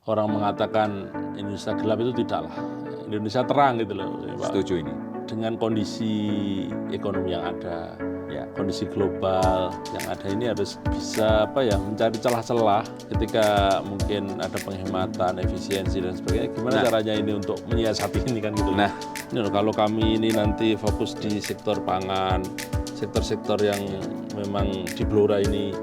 orang mengatakan Indonesia gelap itu tidaklah. Indonesia terang gitu loh, Pak. Setuju ini. Dengan kondisi ekonomi yang ada, Ya. kondisi global yang ada ini harus bisa mencari celah-celah ketika mungkin ada penghematan, efisiensi dan sebagainya. Gimana caranya ini untuk menyiasati ini kan gitu. Nah, ini loh, kalau kami ini nanti fokus di sektor pangan, sektor-sektor yang memang di Blora ini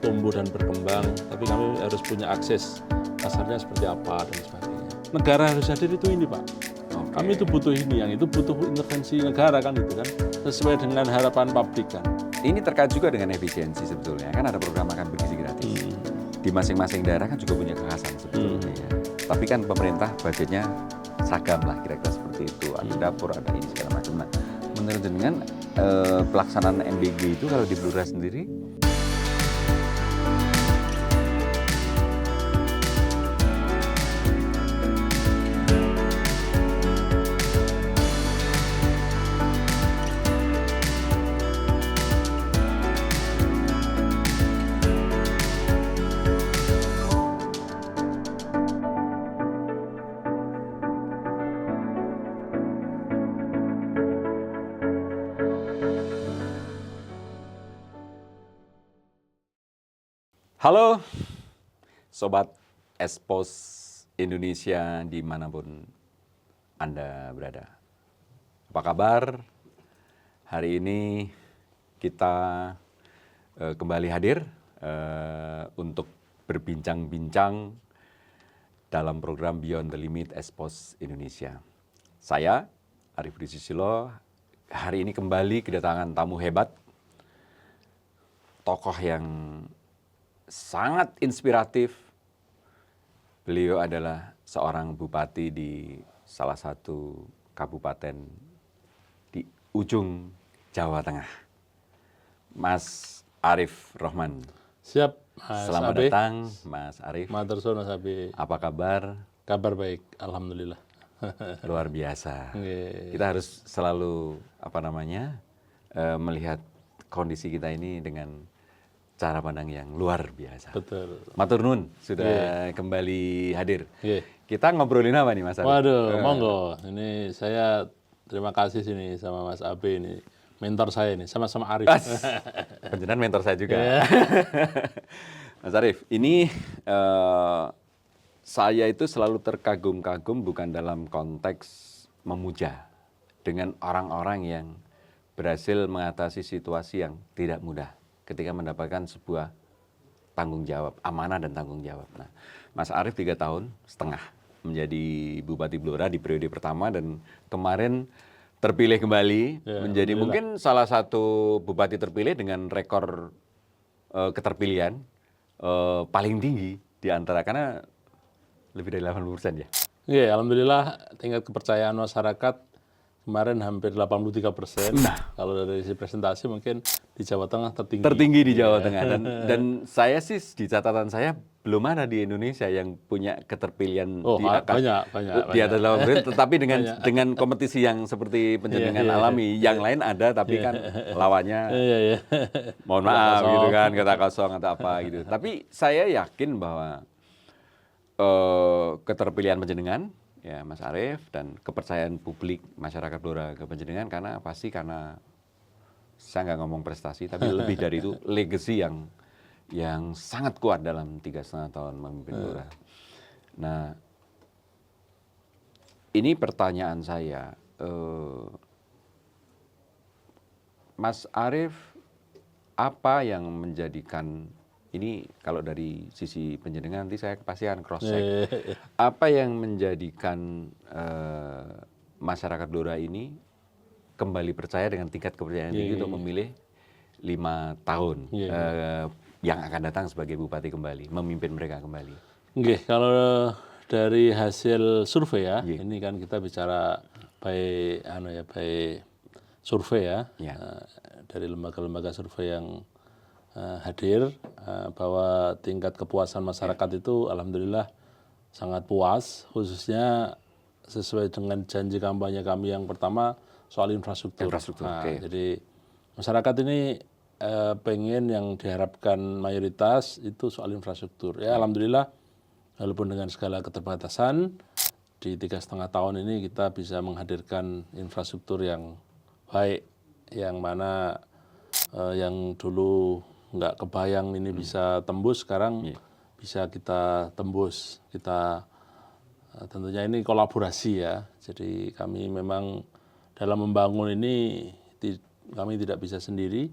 tumbuh dan berkembang, tapi kami harus punya akses pasarnya seperti apa dan sebagainya. Negara harus hadir itu ini, Pak. Kami itu butuh ini, yang itu butuh intervensi negara kan itu kan, sesuai dengan harapan publik kan. Ini terkait juga dengan efisiensi sebetulnya. Kan ada program makan bergizi gratis. Di masing-masing daerah kan juga punya kekhasan sebetulnya. Ya. Tapi kan pemerintah budgetnya sagam lah kira-kira seperti itu. Ada dapur, ada ini segala macam. Nah, menurut dengan pelaksanaan MBG itu kalau di Blora sendiri, halo Sobat Expos Indonesia dimanapun Anda berada. Apa kabar? Hari ini kita kembali hadir untuk berbincang-bincang dalam program Beyond the Limit Expos Indonesia. Saya, Arief Budi Susilo, hari ini kembali kedatangan tamu hebat, tokoh yang sangat inspiratif. Beliau adalah seorang bupati di salah satu kabupaten di ujung Jawa Tengah, Mas Arief Rohman. Siap, Mas Selamat Abe. datang, Mas Arief. Matur suwun, Mas Abe. Apa kabar? Kabar baik, alhamdulillah. Luar biasa. Nggih. Kita harus selalu melihat kondisi kita ini dengan cara pandang yang luar biasa. Betul. Matur nuwun sudah kembali hadir. Nggih. Kita ngobrolin apa nih, Mas Arief? Waduh, monggo. Ini saya terima kasih sini sama Mas Abe ini. Mentor saya ini, sama-sama Arief. Penjenan mentor saya juga. Mas Arief, ini saya itu selalu terkagum-kagum bukan dalam konteks memuja dengan orang-orang yang berhasil mengatasi situasi yang tidak mudah ketika mendapatkan sebuah tanggung jawab, amanah dan tanggung jawab. Nah, Mas Arief 3 tahun setengah menjadi Bupati Blora di periode pertama dan kemarin terpilih kembali menjadi mungkin salah satu bupati terpilih dengan rekor keterpilihan paling tinggi di antara, karena lebih dari 80% ya. Iya, alhamdulillah tingkat kepercayaan masyarakat kemarin hampir 83%. Kalau dari sisi presentasi mungkin di Jawa Tengah tertinggi. Tertinggi di Jawa Tengah dan saya sih di catatan saya belum ada di Indonesia yang punya keterpilihan di banyak. Di atas 80%, tetapi dengan kompetisi yang seperti penjenengan alami, yang lain ada tapi kan lawannya mohon maaf gitu kan, kata kosong atau apa gitu. Tapi saya yakin bahwa keterpilihan penjenengan ya Mas Arief dan kepercayaan publik masyarakat Blora ke penjenengan karena saya nggak ngomong prestasi tapi lebih dari itu legacy yang sangat kuat dalam 3,5 tahun memimpin Blora. Nah, ini pertanyaan saya, Mas Arief, apa yang menjadikan ini, kalau dari sisi penjenengan nanti saya pasti akan cross check. Apa yang menjadikan masyarakat Blora ini kembali percaya dengan tingkat kepercayaan tinggi untuk memilih 5 tahun yang akan datang sebagai bupati kembali, memimpin mereka kembali? Nggih, kalau dari hasil survei ya, ini kan kita bicara by survei ya, dari lembaga-lembaga survei yang hadir, bahwa tingkat kepuasan masyarakat itu alhamdulillah sangat puas, khususnya sesuai dengan janji kampanye kami yang pertama soal infrastruktur. Jadi masyarakat ini pengen yang diharapkan mayoritas itu soal infrastruktur. Ya alhamdulillah walaupun dengan segala keterbatasan, di 3,5 tahun ini kita bisa menghadirkan infrastruktur yang baik, yang mana yang dulu nggak kebayang ini bisa tembus, sekarang bisa kita tembus. Kita tentunya ini kolaborasi ya, jadi kami memang dalam membangun ini kami tidak bisa sendiri.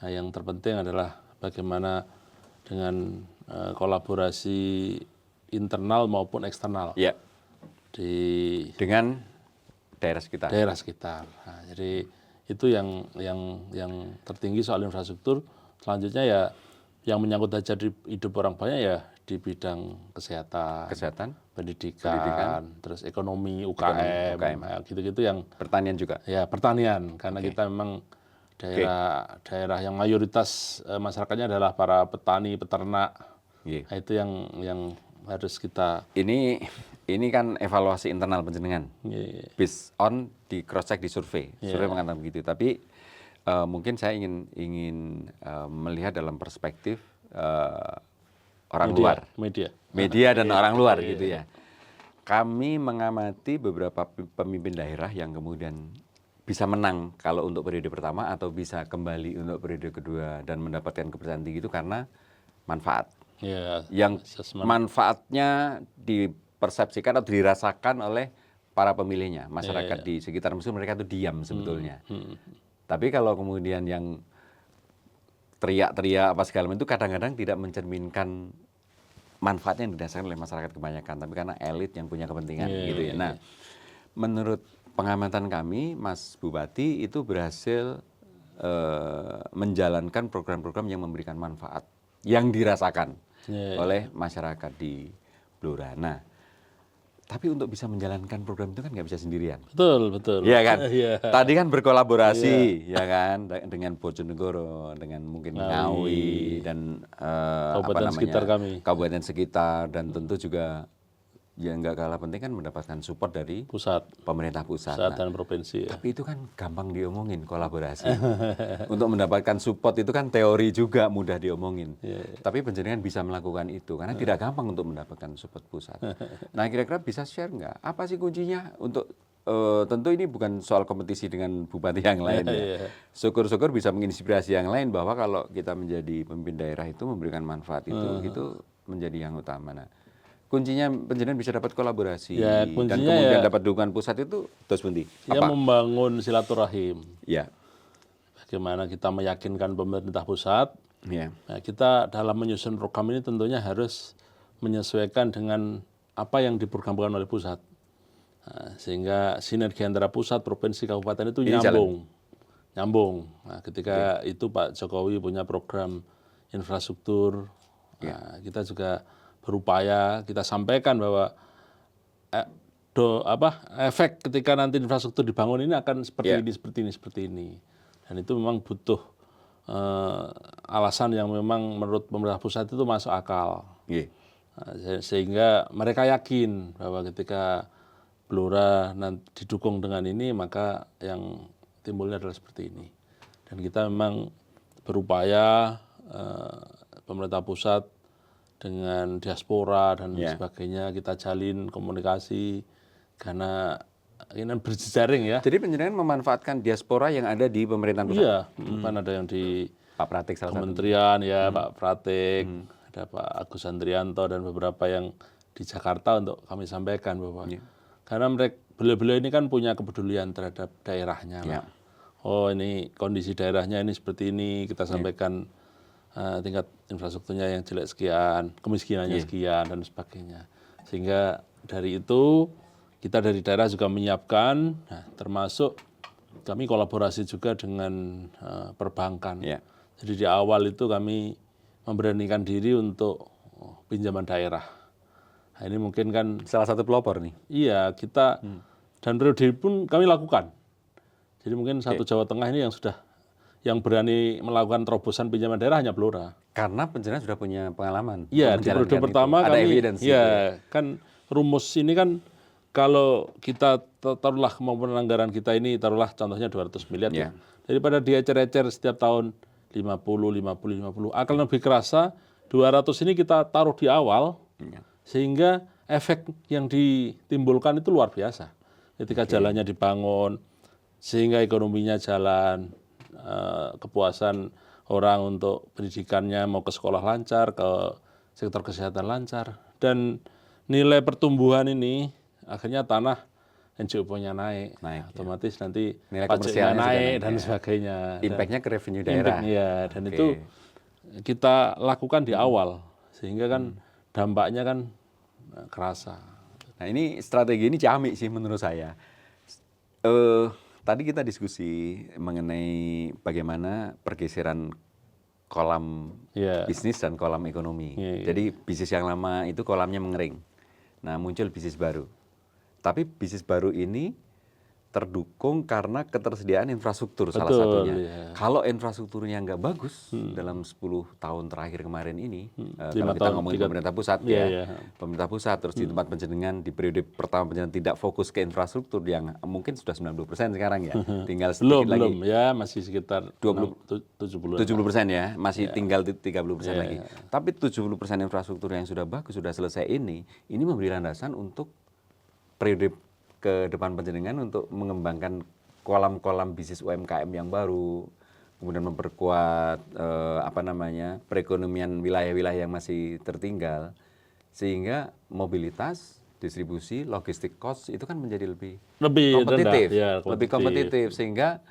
Nah, yang terpenting adalah bagaimana dengan kolaborasi internal maupun eksternal Ya. dengan daerah sekitar. Daerah sekitar. Nah, jadi itu yang tertinggi soal infrastruktur. Selanjutnya ya yang menyangkut hajat hidup orang banyak ya di bidang kesehatan, pendidikan, terus ekonomi, UKM. Nah, gitu-gitu yang pertanian juga. Ya, pertanian, karena kita memang daerah yang mayoritas masyarakatnya adalah para petani, peternak. Nah, itu yang harus kita. Ini kan evaluasi internal penjenengan, based on di cross check di survei mengatakan begitu. Tapi mungkin saya ingin melihat dalam perspektif orang luar, media dan orang luar gitu ya. Kami mengamati beberapa pemimpin daerah yang kemudian bisa menang kalau untuk periode pertama atau bisa kembali untuk periode kedua dan mendapatkan kepercayaan tinggi itu karena manfaat. Yang manfaatnya dipersepsikan atau dirasakan oleh para pemilihnya, masyarakat di sekitar musuh, mereka itu diam sebetulnya. Tapi kalau kemudian yang teriak-teriak apa segala macam itu kadang-kadang tidak mencerminkan manfaatnya yang dirasakan oleh masyarakat kebanyakan, tapi karena elit yang punya kepentingan gitu ya. Nah, menurut pengamatan kami, Mas Bupati itu berhasil menjalankan program-program yang memberikan manfaat yang dirasakan oleh masyarakat di Blora. Nah, tapi untuk bisa menjalankan program itu kan nggak bisa sendirian. Betul. Iya kan? Tadi kan berkolaborasi, ya kan, dengan Bojonegoro, dengan mungkin Ngawi dan kabupaten sekitar, dan tentu juga yang nggak kalah penting kan mendapatkan support dari pemerintah pusat dan provinsi. Tapi itu kan gampang diomongin kolaborasi. Untuk mendapatkan support itu kan teori juga mudah diomongin. Tapi penjenengan bisa melakukan itu karena tidak gampang untuk mendapatkan support pusat. Nah, kira-kira bisa share nggak? Apa sih kuncinya untuk tentu ini bukan soal kompetisi dengan bupati yang lain ya. Syukur-syukur bisa menginspirasi yang lain bahwa kalau kita menjadi pemimpin daerah itu memberikan manfaat itu menjadi yang utama. Nah, kuncinya penjenengan bisa dapat kolaborasi dan kemudian dapat dukungan pusat itu terus pundi? Membangun silaturahim. Ya. Bagaimana kita meyakinkan pemerintah pusat. Nah, kita dalam menyusun program ini tentunya harus menyesuaikan dengan apa yang diprogramkan oleh pusat. Nah, sehingga sinergi antara pusat, provinsi, kabupaten itu nyambung. Nah, ketika itu Pak Jokowi punya program infrastruktur, nah, kita juga berupaya kita sampaikan bahwa efek ketika nanti infrastruktur dibangun ini akan seperti ini. Dan itu memang butuh alasan yang memang menurut pemerintah pusat itu masuk akal. Sehingga mereka yakin bahwa ketika Blora nanti didukung dengan ini, maka yang timbulnya adalah seperti ini. Dan kita memang berupaya pemerintah pusat dengan diaspora dan sebagainya kita jalin komunikasi karena ini berjejaring ya. Jadi penjenengan memanfaatkan diaspora yang ada di pemerintahan pusat. Iya, kan ada yang di Pak Pratik salah kementerian Pak Pratik, ada Pak Agus Andrianto dan beberapa yang di Jakarta untuk kami sampaikan bahwa karena beliau-beliau ini kan punya kepedulian terhadap daerahnya. Oh, ini kondisi daerahnya ini seperti ini, kita sampaikan tingkat infrastrukturnya yang jelek sekian, kemiskinannya sekian dan sebagainya. Sehingga dari itu kita dari daerah juga menyiapkan, termasuk kami kolaborasi juga dengan perbankan. Jadi di awal itu kami memberanikan diri untuk pinjaman daerah. Nah, ini mungkin kan salah satu pelopor nih. Iya, kita dan periode pun kami lakukan. Jadi mungkin satu Jawa Tengah ini yang berani melakukan terobosan pinjaman daerah hanya Blora. Karena penjenengan sudah punya pengalaman. Iya, di periode pertama ada kami, kan rumus ini kan kalau kita taruhlah kemampuan anggaran kita ini taruhlah contohnya 200 miliar. Daripada diecer-ecer setiap tahun 50, akan lebih kerasa 200 ini kita taruh di awal Sehingga efek yang ditimbulkan itu luar biasa. Ketika jalannya dibangun, sehingga ekonominya jalan, kepuasan orang untuk pendidikannya mau ke sekolah lancar, ke sektor kesehatan lancar, dan nilai pertumbuhan ini akhirnya tanah NJOP-nya naik, otomatis nanti Nilai pajaknya komersialnya juga naik naik, dan ya. sebagainya. Impact-nya ke revenue daerah. Dan itu kita lakukan di awal, sehingga kan dampaknya kan kerasa. Nah ini strategi ini ciamik sih menurut saya. Tadi kita diskusi mengenai bagaimana pergeseran kolam bisnis dan kolam ekonomi. Jadi bisnis yang lama itu kolamnya mengering. Nah muncul bisnis baru. Tapi bisnis baru ini terdukung karena ketersediaan infrastruktur salah satunya. Kalau infrastrukturnya nggak bagus dalam 10 tahun terakhir kemarin ini, kalau kita ngomongin pemerintah pusat pemerintah pusat terus di tempat penjenengan di periode pertama penjenengan tidak fokus ke infrastruktur yang mungkin sudah 90% sekarang ya, tinggal sedikit lagi. Belum ya, masih sekitar 70% ya, masih tinggal 30% lagi. Tapi 70% infrastruktur yang sudah bagus, sudah selesai ini memberi landasan untuk periode ke depan penjenengan untuk mengembangkan kolam-kolam bisnis UMKM yang baru, kemudian memperkuat perekonomian wilayah-wilayah yang masih tertinggal, sehingga mobilitas, distribusi, logistik cost itu kan menjadi lebih kompetitif, lebih kompetitif, sehingga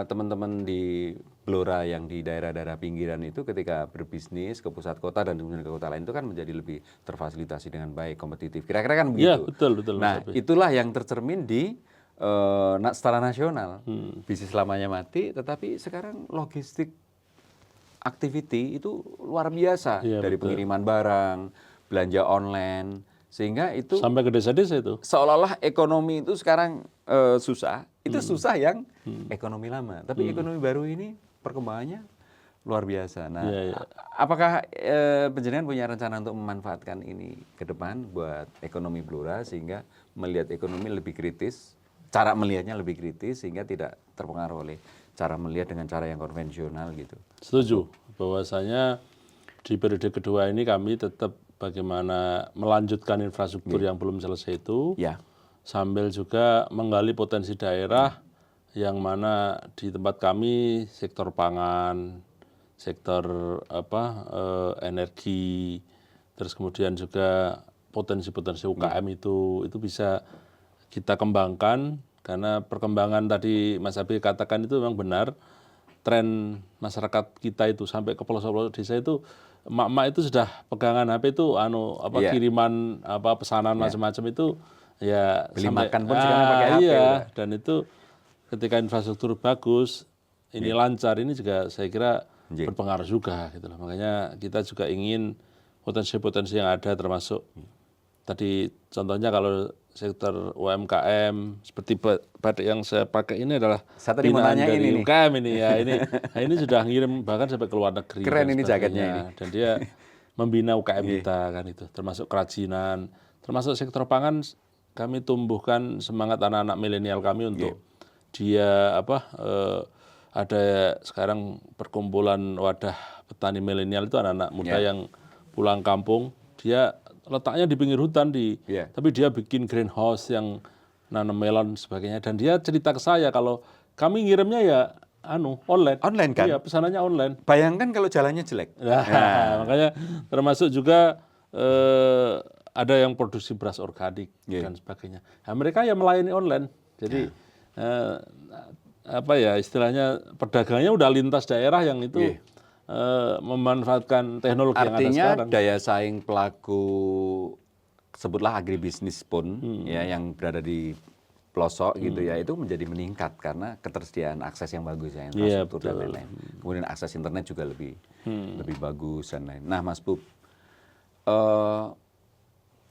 teman-teman di Blora yang di daerah-daerah pinggiran itu ketika berbisnis ke pusat kota dan kemudian ke kota lain itu kan menjadi lebih terfasilitasi dengan baik, kompetitif. Kira-kira kan begitu. Betul. Nah, itulah yang tercermin di secara nasional. Bisnis lamanya mati, tetapi sekarang logistik activity itu luar biasa, dari pengiriman barang, belanja online, sehingga itu sampai ke desa-desa itu. Seolah-olah ekonomi itu sekarang susah, itu susah yang ekonomi lama. Tapi ekonomi baru ini perkembangannya luar biasa. Nah, apakah penjenengan punya rencana untuk memanfaatkan ini ke depan buat ekonomi Blora sehingga melihat ekonomi lebih kritis, cara melihatnya lebih kritis sehingga tidak terpengaruh oleh cara melihat dengan cara yang konvensional gitu? Setuju, bahwasanya di periode kedua ini kami tetap bagaimana melanjutkan infrastruktur yang belum selesai itu, sambil juga menggali potensi daerah yang mana di tempat kami sektor pangan, sektor energi, terus kemudian juga potensi-potensi UKM itu bisa kita kembangkan, karena perkembangan tadi Mas Abi katakan itu memang benar. Tren masyarakat kita itu sampai ke pelosok-pelosok desa itu emak-emak itu sudah pegangan HP itu kiriman pesanan macam-macam itu ya beli sampai makan pun sekarang pakai HP dan itu ketika infrastruktur bagus ini lancar, ini juga saya kira berpengaruh juga gitu loh. Makanya kita juga ingin potensi-potensi yang ada, termasuk tadi contohnya kalau sektor UMKM seperti batik yang saya pakai ini adalah binaan dari UMKM ini ya. Ini sudah ngirim bahkan sampai ke luar negeri. Keren ini jaketnya ini. Dan dia membina UKM kita kan itu, termasuk kerajinan, termasuk sektor pangan. Kami tumbuhkan semangat anak-anak milenial kami untuk dia ada sekarang perkumpulan wadah petani milenial, itu anak-anak muda yang pulang kampung, dia letaknya di pinggir hutan tapi dia bikin greenhouse yang nanam melon sebagainya, dan dia cerita ke saya kalau kami ngirimnya ya online kan? Iya, pesanannya online. Bayangkan kalau jalannya jelek. Makanya termasuk juga ada yang produksi beras organik dan sebagainya. Nah, mereka ya melayani online. Jadi istilahnya pedagangnya udah lintas daerah yang itu memanfaatkan teknologi yang ada sekarang. Artinya daya saing pelaku sebutlah agribisnis pun yang berada di pelosok gitu ya, itu menjadi meningkat karena ketersediaan akses yang bagus ya, infrastruktur dan lain-lain. Kemudian akses internet juga lebih bagus dan lain. Nah, Mas Bub,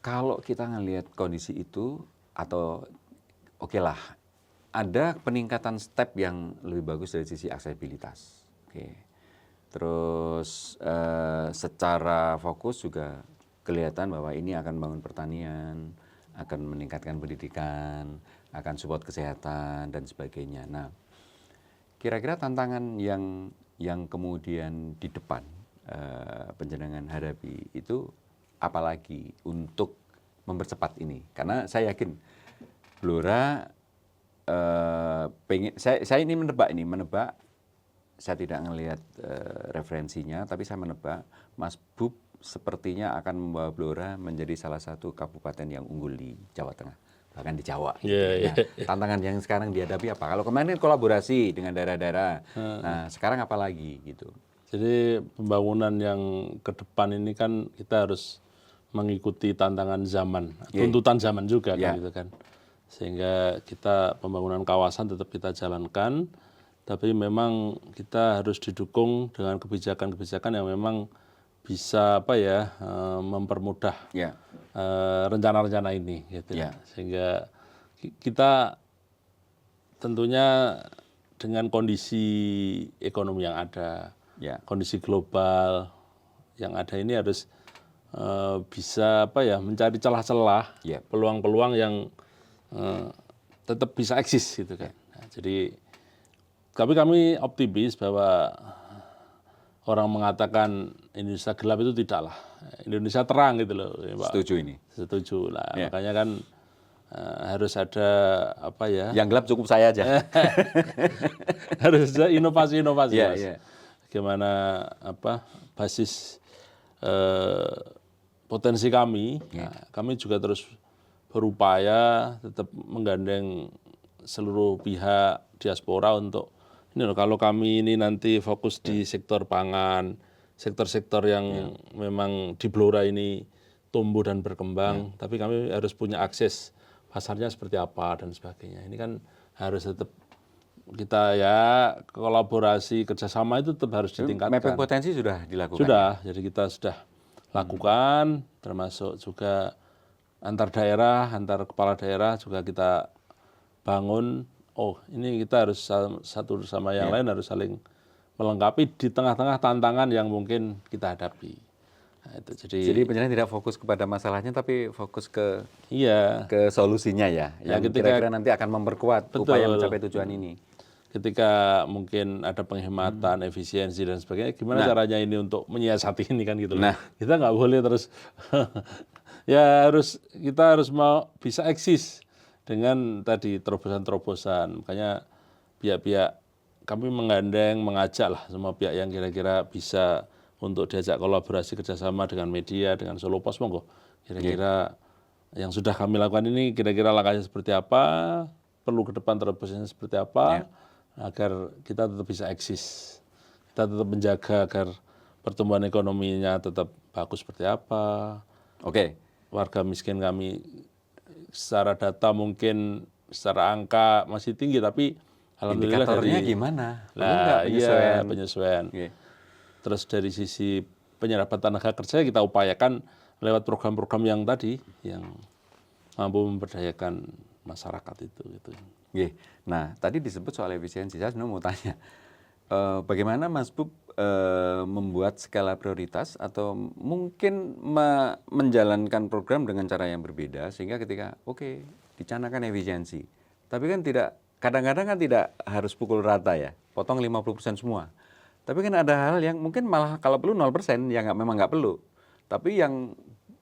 kalau kita ngelihat kondisi itu, atau lah ada peningkatan step yang lebih bagus dari sisi aksesibilitas. Terus secara fokus juga kelihatan bahwa ini akan membangun pertanian, akan meningkatkan pendidikan, akan support kesehatan dan sebagainya. Nah, kira-kira tantangan yang kemudian di depan penjenengan hadapi itu apa lagi untuk mempercepat ini? Karena saya yakin Blora saya ini menebak, saya tidak melihat referensinya, tapi saya menebak Mas Bub sepertinya akan membawa Blora menjadi salah satu kabupaten yang unggul di Jawa Tengah, bahkan di Jawa. Gitu. Nah, tantangan yang sekarang dihadapi apa? Kalau kemarin kolaborasi dengan daerah-daerah, nah sekarang apa lagi gitu? Jadi pembangunan yang ke depan ini kan kita harus mengikuti tantangan zaman, tuntutan zaman juga kan gitu kan. Sehingga kita pembangunan kawasan tetap kita jalankan, tapi memang kita harus didukung dengan kebijakan-kebijakan yang memang bisa mempermudah rencana-rencana ini gitu. Sehingga kita tentunya dengan kondisi ekonomi yang ada, kondisi global yang ada ini harus bisa mencari celah-celah, peluang-peluang yang tetap bisa eksis gitu kan. Nah, jadi tapi kami optimis bahwa orang mengatakan Indonesia gelap itu tidaklah. Indonesia terang gitu loh. Ya, Pak. Setuju ini? Setuju lah. Makanya kan harus ada Yang gelap cukup saya aja. Harus ada inovasi-inovasi. Bagaimana basis potensi kami. Nah, kami juga terus berupaya tetap menggandeng seluruh pihak diaspora untuk ini loh, kalau kami ini nanti fokus di sektor pangan, sektor-sektor yang memang di Blora ini tumbuh dan berkembang, tapi kami harus punya akses pasarnya seperti apa dan sebagainya. Ini kan harus tetap kita kolaborasi kerjasama itu tetap harus ditingkatkan. Mapping potensi sudah dilakukan? Sudah, jadi kita sudah lakukan, termasuk juga antar daerah, antar kepala daerah juga kita bangun. Oh, ini kita harus satu sama yang lain harus saling melengkapi di tengah-tengah tantangan yang mungkin kita hadapi. Nah, itu jadi penjelasan tidak fokus kepada masalahnya, tapi fokus ke solusinya yang ketika, kira-kira nanti akan memperkuat upaya mencapai tujuan ini. Ketika mungkin ada penghematan, efisiensi dan sebagainya, gimana caranya ini untuk menyiasati ini kan gitu. Kita nggak boleh terus kita harus mau bisa eksis dengan tadi terobosan-terobosan. Makanya pihak-pihak kami mengajak lah semua pihak yang kira-kira bisa untuk diajak kolaborasi kerjasama dengan media, dengan Solo Pos, monggo. Kira-kira yang sudah kami lakukan ini kira-kira langkahnya seperti apa, perlu ke depan terobosannya seperti apa, agar kita tetap bisa eksis. Kita tetap menjaga agar pertumbuhan ekonominya tetap bagus seperti apa. Warga miskin kami secara data mungkin secara angka masih tinggi, tapi alhamdulillah indikatornya gimana? Penyesuaian. Terus dari sisi penyerapan tenaga kerja kita upayakan lewat program-program yang tadi yang mampu memberdayakan masyarakat itu. Gitu. Nah, tadi disebut soal efisiensi. Saya sebenarnya mau tanya, bagaimana Mas Bub membuat skala prioritas atau mungkin menjalankan program dengan cara yang berbeda sehingga ketika dicanangkan efisiensi, tapi kan kadang-kadang kan tidak harus pukul rata potong 50% semua. Tapi kan ada hal yang mungkin malah kalau perlu 0% yang memang nggak perlu, tapi yang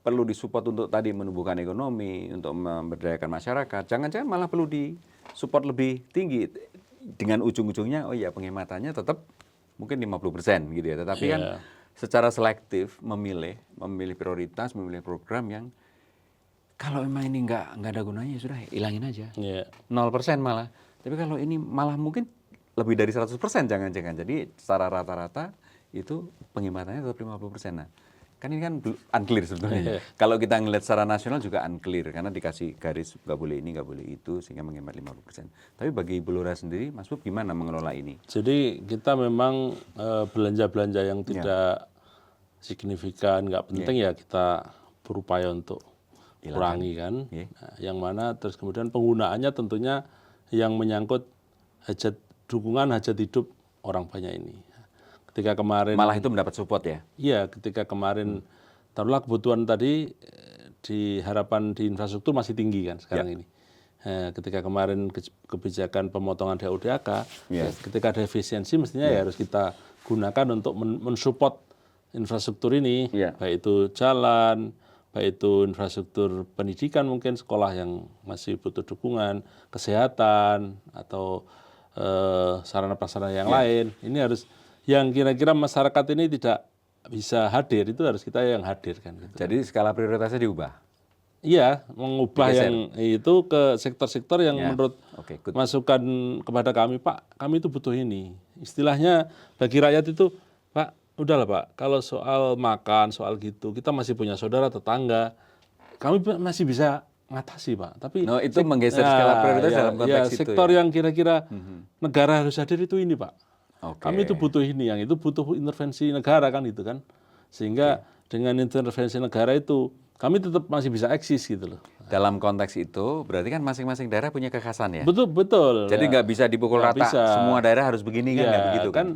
perlu disupport untuk tadi menumbuhkan ekonomi, untuk memberdayakan masyarakat, jangan-jangan malah perlu disupport lebih tinggi dengan ujung-ujungnya penghematannya tetap mungkin 50% gitu ya, tetapi kan secara selektif memilih prioritas, memilih program yang kalau memang ini nggak ada gunanya sudah hilangin aja, 0% malah. Tapi kalau ini malah mungkin lebih dari 100% jangan-jangan. Jadi secara rata-rata itu penghematannya tetap 50%. Nah, kan ini kan unclear sebetulnya. Kalau kita ngelihat secara nasional juga unclear karena dikasih garis nggak boleh ini, nggak boleh itu sehingga menghemat 50%. Tapi bagi Blora sendiri, Mas Bub gimana mengelola ini? Jadi kita memang belanja-belanja yang tidak signifikan, nggak penting kita berupaya untuk kurangi kan. Nah, yang mana terus kemudian penggunaannya tentunya yang menyangkut dukungan hajat hidup orang banyak ini. Ketika kemarin malah itu mendapat support ya? Iya, ketika kemarin taruhlah kebutuhan tadi di harapan di infrastruktur masih tinggi kan sekarang ini. Ketika kemarin kebijakan pemotongan DAU/DAK, ketika ada efisiensi mestinya harus kita gunakan untuk mensupport infrastruktur ini, baik itu jalan, baik itu infrastruktur pendidikan mungkin sekolah yang masih butuh dukungan, kesehatan atau sarana prasarana yang lain. Ini harus yang kira-kira masyarakat ini tidak bisa hadir, itu harus kita yang hadir kan. Gitu. Jadi skala prioritasnya diubah. Iya, mengubah yang itu ke sektor-sektor yang menurut masukan kepada kami, Pak, kami itu butuh ini. Istilahnya bagi rakyat itu, Pak, udahlah Pak, kalau soal makan, soal gitu, kita masih punya saudara, tetangga, kami masih bisa ngatasi Pak. Tapi itu menggeser skala prioritas dalam konteks itu. Sektor yang kira-kira negara harus hadir itu ini Pak. Kami itu butuh ini, yang itu butuh intervensi negara kan itu kan. Sehingga dengan intervensi negara itu kami tetap masih bisa eksis gitu loh. Dalam konteks itu berarti kan masing-masing daerah punya kekhasan ya. Betul. Jadi nggak bisa dipukul rata. Semua daerah harus begini kan? Nggak begitu kan?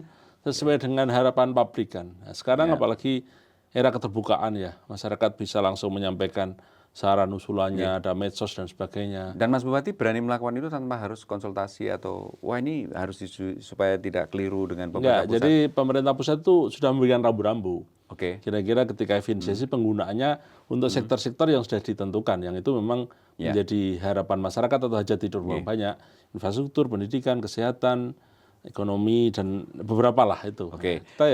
Sesuai dengan harapan publik kan. Nah, sekarang apalagi era keterbukaan ya, masyarakat bisa langsung menyampaikan saran usulannya, ada medsos dan sebagainya. Dan Mas Bupati berani melakukan itu tanpa harus konsultasi atau wah ini harus supaya tidak keliru dengan pemerintah pusat? Jadi pemerintah pusat itu sudah memberikan rambu-rambu. Kira-kira ketika efisiensi penggunaannya untuk sektor-sektor yang sudah ditentukan, yang itu memang menjadi harapan masyarakat atau hajat hidup banyak, infrastruktur, pendidikan, kesehatan, ekonomi dan beberapa lah itu.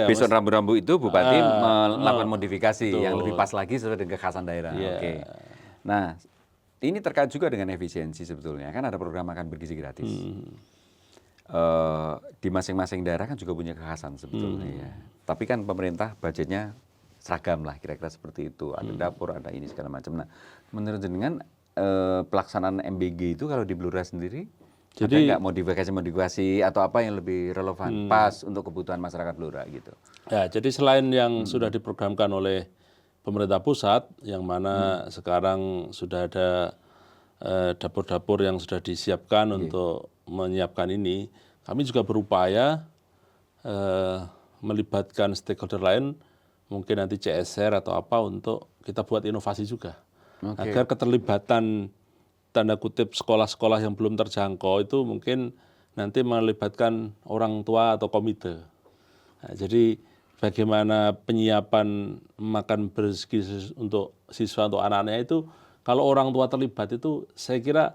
Besok rambu-rambu itu Bupati melakukan modifikasi yang lebih pas lagi sesuai dengan kekhasan daerah. Nah, ini terkait juga dengan efisiensi sebetulnya. Kan ada program makan bergizi gratis. Di masing-masing daerah kan juga punya kekhasan sebetulnya ya. Tapi kan pemerintah budgetnya seragam lah kira-kira seperti itu. Ada dapur, ada ini segala macam. Nah, menurut jenengan pelaksanaan MBG itu kalau di Blora sendiri jadi nggak modifikasi atau apa yang lebih relevan pas untuk kebutuhan masyarakat Blora gitu? Ya, jadi selain yang sudah diprogramkan oleh pemerintah pusat, yang mana sekarang sudah ada dapur-dapur yang sudah disiapkan untuk menyiapkan ini, kami juga berupaya melibatkan stakeholder lain, mungkin nanti CSR atau apa untuk kita buat inovasi juga, agar keterlibatan tanda kutip sekolah-sekolah yang belum terjangkau itu mungkin nanti melibatkan orang tua atau komite. Nah, jadi bagaimana penyiapan makan bergizi untuk siswa untuk anak-anaknya itu kalau orang tua terlibat itu saya kira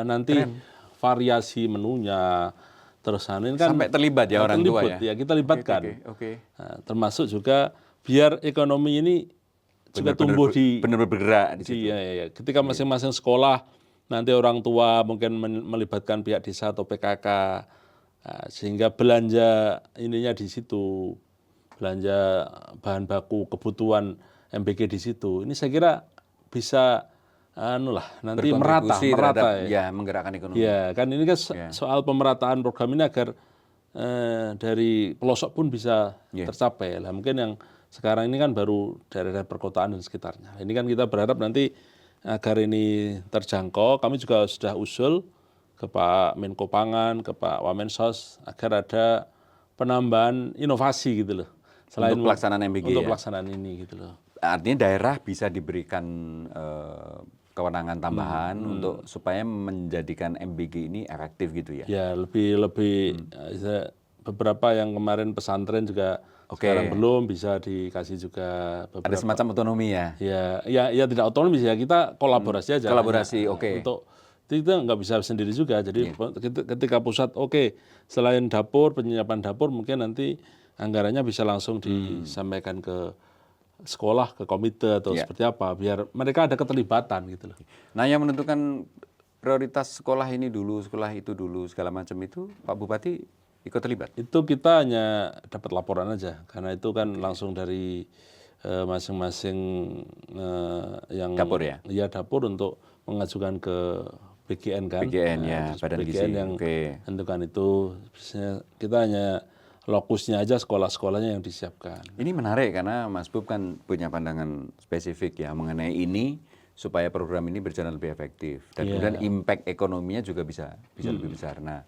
nanti variasi menunya terus ini kan sampai terlibat ya orang tua ya. Kita libatkan. Nah, termasuk juga biar ekonomi ini juga tumbuh benar-benar bergerak di situ. Ketika masing-masing sekolah nanti orang tua mungkin melibatkan pihak desa atau PKK, sehingga belanja ininya di situ, belanja bahan baku kebutuhan MBG di situ. Ini saya kira bisa nanti merata ya menggerakkan ekonomi. Ya kan ini kan soal pemerataan program ini agar dari pelosok pun bisa tercapai. Lah mungkin yang sekarang ini kan baru daerah-daerah perkotaan dan sekitarnya. Ini kan kita berharap nanti agar ini terjangkau, kami juga sudah usul ke Pak Menko Pangan, ke Pak Wamensos agar ada penambahan inovasi gitu loh. Selain untuk pelaksanaan MBG untuk pelaksanaan ini gitu loh. Artinya daerah bisa diberikan kewenangan tambahan untuk supaya menjadikan MBG ini efektif gitu ya. Ya, lebih beberapa yang kemarin pesantren juga sekarang belum bisa dikasih juga beberapa. Ada semacam otonomi ya? Ya tidak otonomi ya, kita kolaborasi aja. Kolaborasi, Untuk kita nggak bisa sendiri juga. Jadi ketika pusat selain dapur, penyiapan dapur mungkin nanti anggarannya bisa langsung disampaikan ke sekolah, ke komite atau seperti apa, biar mereka ada keterlibatan gitu loh. Nah, yang menentukan prioritas sekolah ini dulu, sekolah itu dulu, segala macam itu Pak Bupati ikut terlibat? Itu kita hanya dapat laporan aja, karena itu kan langsung dari masing-masing yang dapur ya? Iya, dapur untuk mengajukan ke BGN kan. BGN ya, Badan Gizi. yang tentukan itu. Kita hanya lokusnya aja, sekolah-sekolahnya yang disiapkan. Ini menarik karena Mas Bub kan punya pandangan spesifik ya mengenai ini supaya program ini berjalan lebih efektif dan kemudian impact ekonominya juga bisa lebih besar. Nah,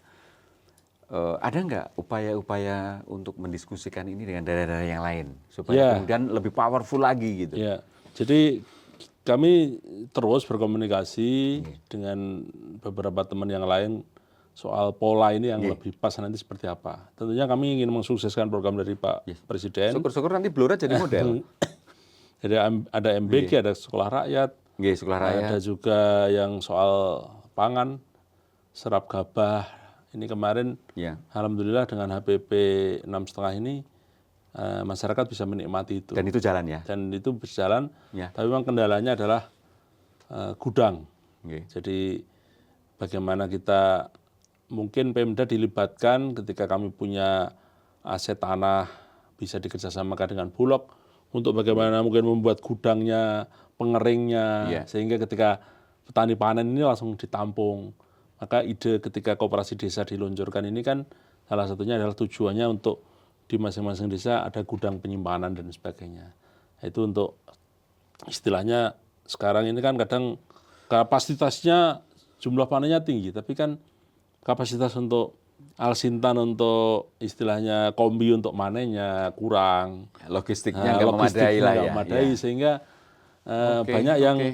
ada nggak upaya-upaya untuk mendiskusikan ini dengan daerah-daerah yang lain supaya kemudian lebih powerful lagi gitu? Ya, jadi kami terus berkomunikasi dengan beberapa teman yang lain soal pola ini yang lebih pas nanti seperti apa. Tentunya kami ingin mensukseskan program dari Pak Presiden. Syukur-syukur nanti Blora jadi model. Jadi ada MBG, ada sekolah rakyat, Nggih, sekolah rakyat. ada juga yang soal pangan, serap gabah. Ini kemarin Ya. alhamdulillah dengan HPP 6,5 ini masyarakat bisa menikmati itu. Dan itu jalan ya. Dan itu berjalan, Ya. tapi memang kendalanya adalah gudang. Nggih. Jadi bagaimana kita, mungkin Pemda dilibatkan ketika kami punya aset tanah, bisa dikerjasamakan dengan Bulog untuk bagaimana mungkin membuat gudangnya, pengeringnya, Iya. sehingga ketika petani panen ini langsung ditampung. Maka ide ketika koperasi desa diluncurkan ini kan salah satunya adalah tujuannya untuk di masing-masing desa ada gudang penyimpanan dan sebagainya. Itu untuk istilahnya sekarang ini kan kadang kapasitasnya jumlah panennya tinggi, tapi kan kapasitas untuk Alsintan untuk istilahnya kombi untuk manennya kurang. Logistiknya nggak memadai lah ya. memadai, Ya. sehingga Oke, banyak yang oke.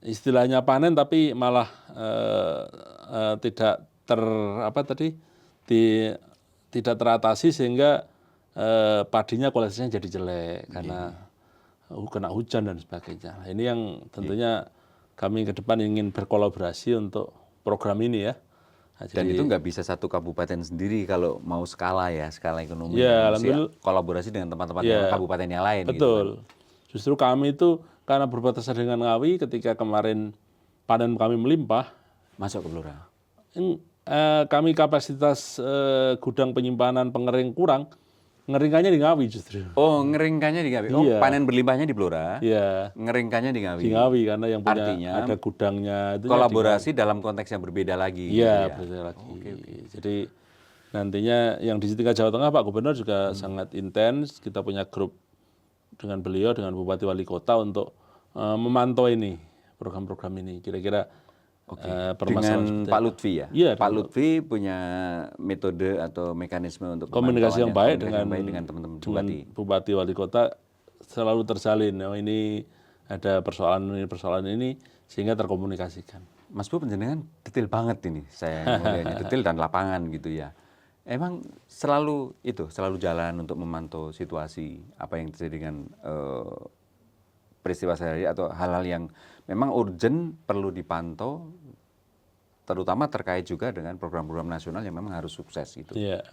istilahnya panen tapi malah tidak tidak teratasi, sehingga padinya kualitasnya jadi jelek karena kena hujan dan sebagainya. Nah, ini yang tentunya kami ke depan ingin berkolaborasi untuk program ini ya. Nah, Dan jadi- itu nggak bisa satu kabupaten sendiri kalau mau skala ya, skala ekonomi. Ya, Mesti alhamdulillah. kolaborasi dengan teman-teman Ya. kabupaten yang lain. Gitu Betul. Justru kami itu karena berbatasan dengan Ngawi, ketika kemarin panen kami melimpah, kan. Masuk ke Blora. kami kapasitas gudang penyimpanan pengering kurang, ngeringkannya di Ngawi justru. Oh, ngeringkannya di Ngawi. Oh, Iya. panen berlimpahnya di Blora. Iya, Ngeringkannya di Ngawi. di Ngawi karena yang punya Artinya, ada gudangnya itu Kolaborasi dalam konteks yang berbeda lagi. Iya, gitu berbeda lagi. Jadi nantinya yang di tingkat Jawa Tengah Pak Gubernur juga sangat intens. Kita punya grup dengan beliau, dengan Bupati Wali Kota untuk memantau ini, program-program ini. Kira-kira permasalahan Dengan seperti Pak apa. Lutfi ya. Iya, Pak Lutfi punya metode atau mekanisme untuk Komunikasi yang baik pemantauan yang baik dengan teman-teman dengan bupati. Bupati Wali Kota selalu tersalin. Oh, ini ada persoalan ini sehingga terkomunikasikan. Mas Bu, penjenengan detail banget ini. Saya melihatnya detail dan lapangan gitu ya. Emang selalu jalan untuk memantau situasi apa yang terjadi dengan peristiwa sehari atau hal-hal yang memang urgent perlu dipantau, terutama terkait juga dengan program-program nasional yang memang harus sukses gitu. Iya.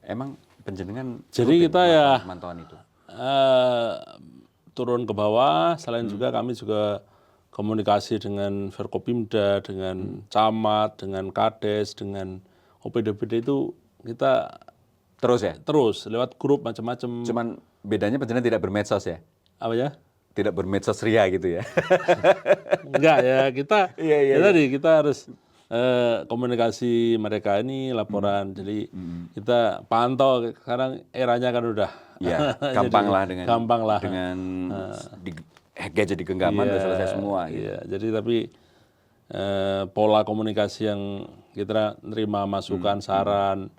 Emang penjenengan Jadi rutin kita melakukan ya pemantauan itu. turun ke bawah. Selain juga kami juga komunikasi dengan Forkopimda, dengan Camat, dengan Kades, dengan OPD-OPD itu kita Terus ya. terus lewat grup macam-macam. Cuman bedanya penjenengan tidak bermedsos ya. Apa ya? Tidak bermedsos ria gitu ya. Enggak ya, kita Iya, tadi kita harus komunikasi mereka ini laporan. Jadi kita pantau, sekarang eranya kan udah Ya, jadi gampang lah dengan gadget di genggaman udah selesai semua gitu. Iya, jadi tapi pola komunikasi yang kita nerima masukan, saran,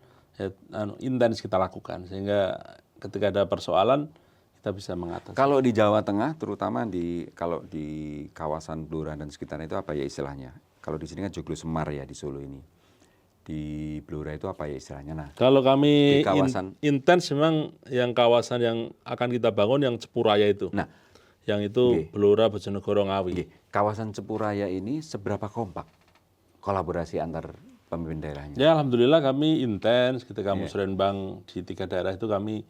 intens kita lakukan sehingga ketika ada persoalan kita bisa mengatasi. Kalau di Jawa Tengah, terutama kalau di kawasan Blora dan sekitarnya itu apa ya istilahnya? Kalau di sini kan Joglo Semar ya di Solo ini. Di Blora itu apa ya istilahnya? Nah, Kalau kami di kawasan- intens memang yang kawasan yang akan kita bangun yang Cepuraya itu. Nah, yang itu Blora, Bojonegoro, Ngawi. oke, kawasan Cepuraya ini seberapa kompak kolaborasi antar pemimpin daerahnya? Ya alhamdulillah kami intens ketika musrenbang di 3 daerah itu kami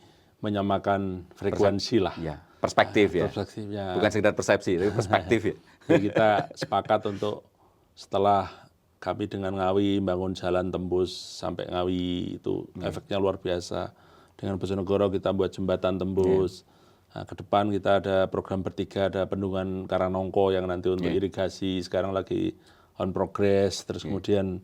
menyamakan frekuensi lah. Ya, perspektif ya. Perspektifnya. Bukan sekedar persepsi, tapi perspektif ya. Jadi kita sepakat untuk setelah kami dengan Ngawi bangun jalan tembus sampai Ngawi itu efeknya luar biasa. Dengan Bojonegoro kita buat jembatan tembus. Nah, ke depan kita ada program bertiga, ada bendungan Karanongko yang nanti untuk irigasi sekarang lagi on progress. Terus kemudian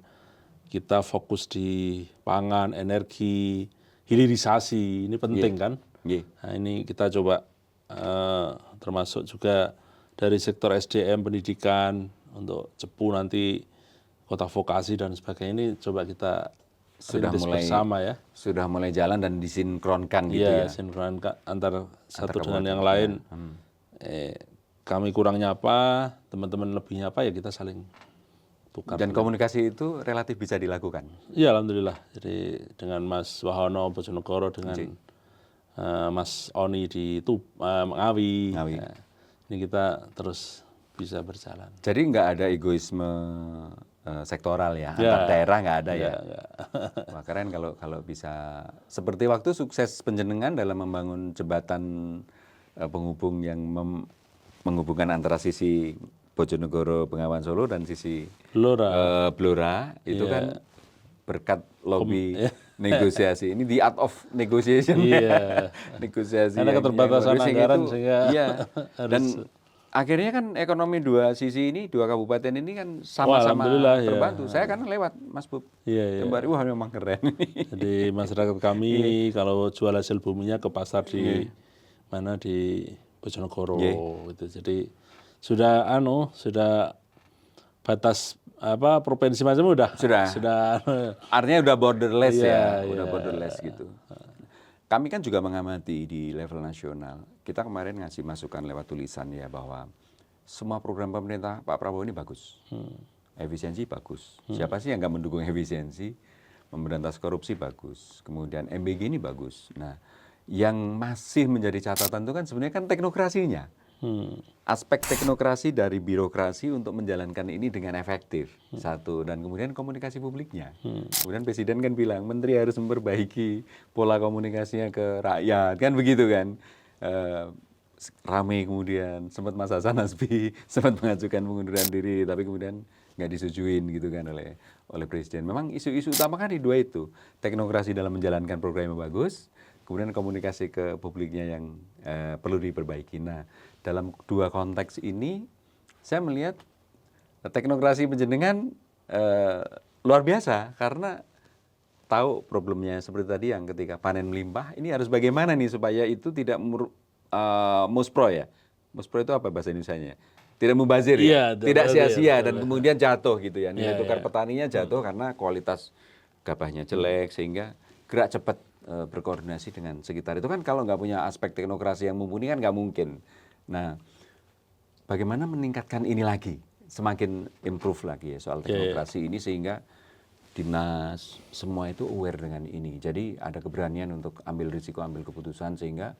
kita fokus di pangan, energi, hilirisasi. Ini penting kan? Nggih. Nah, ini kita coba termasuk juga dari sektor SDM, pendidikan, untuk Cepu nanti kota vokasi dan sebagainya ini coba kita Sudah rintis mulai bersama ya. Sudah mulai jalan dan disinkronkan gitu Iya, ya. sinkron antar satu dengan yang lain. Kami kurangnya apa, teman-teman lebihnya apa ya kita saling tukar. Dan komunikasi itu relatif bisa dilakukan. Iya, alhamdulillah. Jadi dengan Mas Wahono Bojonegoro dengan Mas Oni di Ngawi. Ngawi. ini kita terus bisa berjalan. Jadi nggak ada egoisme sektoral ya, Ya. antar daerah nggak ada ya. Ya. Wah, keren kalau bisa seperti waktu sukses penjenengan dalam membangun jembatan penghubung yang menghubungkan antara sisi Bojonegoro Bengawan Solo dan sisi Blora. Blora itu Iya. kan berkat lobby negosiasi. Ini the art of negotiation. Iya. Negosiasi. Karena yang keterbatasan bagus. Yang anggaran itu, sehingga iya. harus- Dan akhirnya kan ekonomi dua sisi ini, dua kabupaten ini kan sama-sama alhamdulillah, ya. terbantu. Saya kan lewat Mas Bub. Iya, iya. Jembar, wah memang keren. Jadi masyarakat kami kalau jual hasil buminya ke pasar di mana di Bojonegoro gitu. Jadi sudah batas provinsi macam sudah Artinya udah borderless Iya, ya, udah iya. borderless gitu. Kami kan juga mengamati di level nasional. Kita kemarin ngasih masukan lewat tulisan ya bahwa semua program pemerintah Pak Prabowo ini bagus. Efisiensi bagus. Siapa sih yang nggak mendukung efisiensi? Memberantas korupsi bagus. Kemudian MBG ini bagus. Nah, yang masih menjadi catatan itu kan sebenarnya kan teknokrasinya. Aspek teknokrasi dari birokrasi untuk menjalankan ini dengan efektif. Satu, dan kemudian komunikasi publiknya. Kemudian Presiden kan bilang, Menteri harus memperbaiki pola komunikasinya ke rakyat. Kan begitu kan. Rame kemudian, sempat Mas Hasan Nasbi sempat mengajukan pengunduran diri, tapi kemudian nggak disetujuin gitu kan oleh Presiden. Memang isu-isu utama kan di dua itu. Teknokrasi dalam menjalankan program yang bagus, kemudian komunikasi ke publiknya yang perlu diperbaiki. Nah, dalam dua konteks ini, saya melihat teknokrasi penjenengan luar biasa karena tahu problemnya seperti tadi yang ketika panen melimpah, ini harus bagaimana nih supaya itu tidak muspro ya. Muspro itu apa bahasa Indonesianya? Tidak mubazir ya, tidak sia-sia dan kemudian jatuh gitu ya. Nilai tukar petaninya jatuh karena kualitas gabahnya jelek sehingga gerak cepat berkoordinasi dengan sekitar. Itu kan kalau nggak punya aspek teknokrasi yang mumpuni kan nggak mungkin. Nah, bagaimana meningkatkan ini lagi, semakin improve lagi ya soal teknokrasi ini sehingga dinas semua itu aware dengan ini. Jadi ada keberanian untuk ambil risiko, ambil keputusan sehingga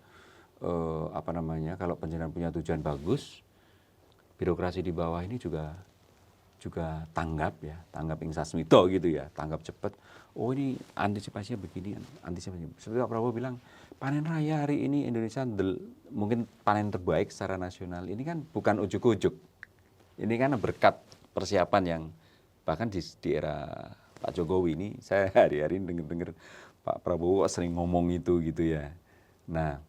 kalau penjenengan punya tujuan bagus, birokrasi di bawah ini juga tanggap insasmito gitu ya, tanggap cepat. Oh ini antisipasinya begini, antisipasinya. Seperti Pak Prabowo bilang, panen raya hari ini Indonesia mungkin panen terbaik secara nasional. Ini kan bukan ujuk-ujuk. Ini kan berkat persiapan yang bahkan di era Pak Jokowi ini, saya hari-hari dengar Pak Prabowo sering ngomong itu gitu ya. Nah,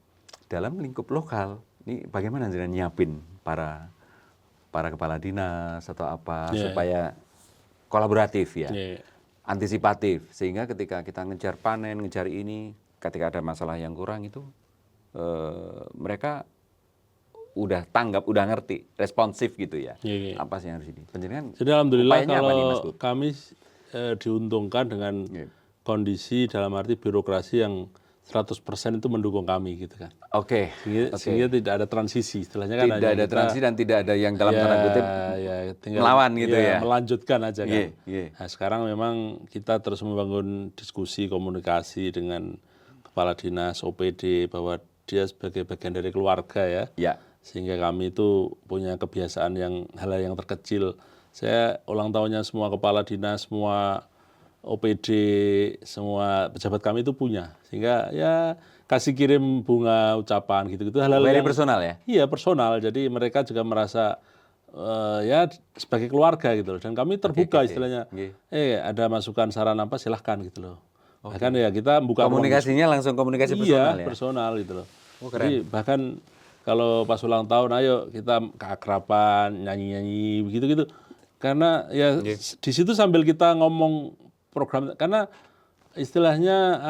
dalam lingkup lokal, ini bagaimana jangan nyiapin para kepala dinas atau apa supaya kolaboratif ya, antisipatif sehingga ketika kita ngejar panen, ngejar ini, ketika ada masalah yang kurang itu mereka udah tanggap, udah ngerti, responsif gitu ya. Apa sih yang harus ini? Penjenengan. Jadi alhamdulillah kalau nih, Mas Bub? kami diuntungkan dengan kondisi dalam arti birokrasi yang 100% itu mendukung kami gitu kan. Oke. Sehingga tidak ada transisi, istilahnya kan Tidak ada transisi dan tidak ada yang dalam tanda kutip melawan gitu ya. Melanjutkan aja kan. Iya. Nah, sekarang memang kita terus membangun diskusi komunikasi dengan kepala dinas OPD bahwa dia sebagai bagian dari keluarga ya. Ya. Sehingga kami itu punya kebiasaan hal yang terkecil. Saya ulang tahunnya semua kepala dinas, semua OPD, semua pejabat kami itu punya. Sehingga ya kasih kirim bunga, ucapan gitu-gitu. Hal-hal Very yang personal ya? Iya, personal. Jadi mereka juga merasa ya sebagai keluarga gitu loh. Dan kami terbuka istilahnya. Ada masukan saran apa silahkan gitu loh. Bahkan ya kita buka komunikasinya langsung komunikasi personal ya? Personal gitu loh. Jadi bahkan kalau pas ulang tahun ayo kita keakraban, nyanyi-nyanyi begitu-gitu. Karena ya di situ sambil kita ngomong program, karena istilahnya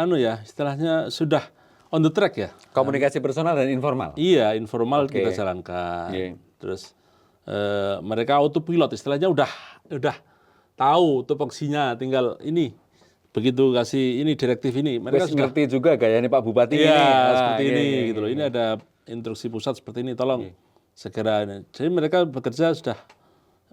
sudah on the track ya. Komunikasi personal dan informal. Iya, informal kita jalankan. Terus mereka autopilot istilahnya udah tahu tupoksinya, tinggal ini begitu kasih ini direktif ini mereka sudah ngerti juga gaya ini Pak Bupati ini. Seperti ini gitu loh. Ini ada instruksi pusat seperti ini, tolong segera ini. Jadi mereka bekerja sudah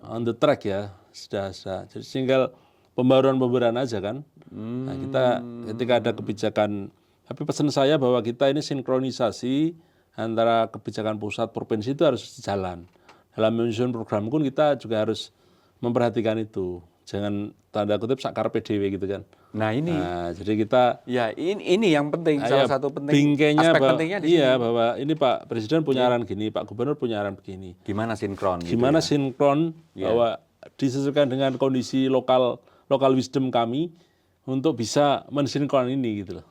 on the track ya, sudah. Jadi tinggal pembaruan aja kan. Nah, kita ketika ada kebijakan, tapi pesan saya bahwa kita ini sinkronisasi antara kebijakan pusat provinsi itu harus jalan. Dalam menyusun program pun kita juga harus memperhatikan itu. Jangan tanda kutip sakar PDW gitu kan. Nah ini, Nah, jadi kita ya ini yang penting, salah satu penting, bingkainya aspek pentingnya di iya sini. bahwa ini Pak Presiden punya arahan gini, Pak Gubernur punya arahan begini. Gimana sinkron gitu Gimana ya. sinkron bahwa disesuaikan dengan kondisi lokal wisdom kami untuk bisa mensinkron ini gitu loh.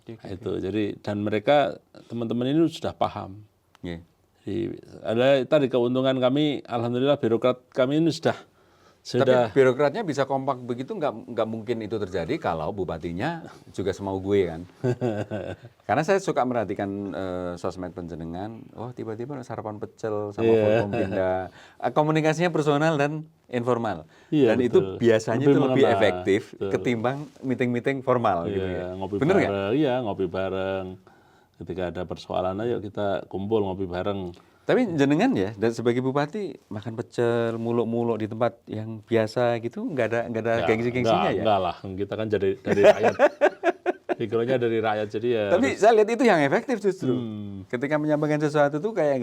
Nah, itu jadi dan mereka teman-teman ini sudah paham. Iya. Jadi ada tadi keuntungan kami, alhamdulillah birokrat kami ini sudah Tapi birokratnya bisa kompak begitu, nggak mungkin itu terjadi kalau bupatinya juga semau gue kan. Karena saya suka merhatikan sosmed penjenengan, oh tiba-tiba sarapan pecel sama Forkompinda. Komunikasinya personal dan informal. Iya, Dan betul. itu biasanya Lebih itu lebih mengena, efektif betul. ketimbang meeting-meeting formal gitu ya. ngopi Bener nggak? bareng, iya ngopi bareng. Ketika ada persoalan ayo kita kumpul ngopi bareng. Tapi jenengan ya, dan sebagai bupati makan pecel, muluk-muluk di tempat yang biasa gitu, nggak ada gengsi-gengsinya ya? Enggak lah, kita kan dari rakyat. Pikirannya dari rakyat jadi ya. Tapi saya lihat itu yang efektif justru. Ketika menyampaikan sesuatu tuh kayak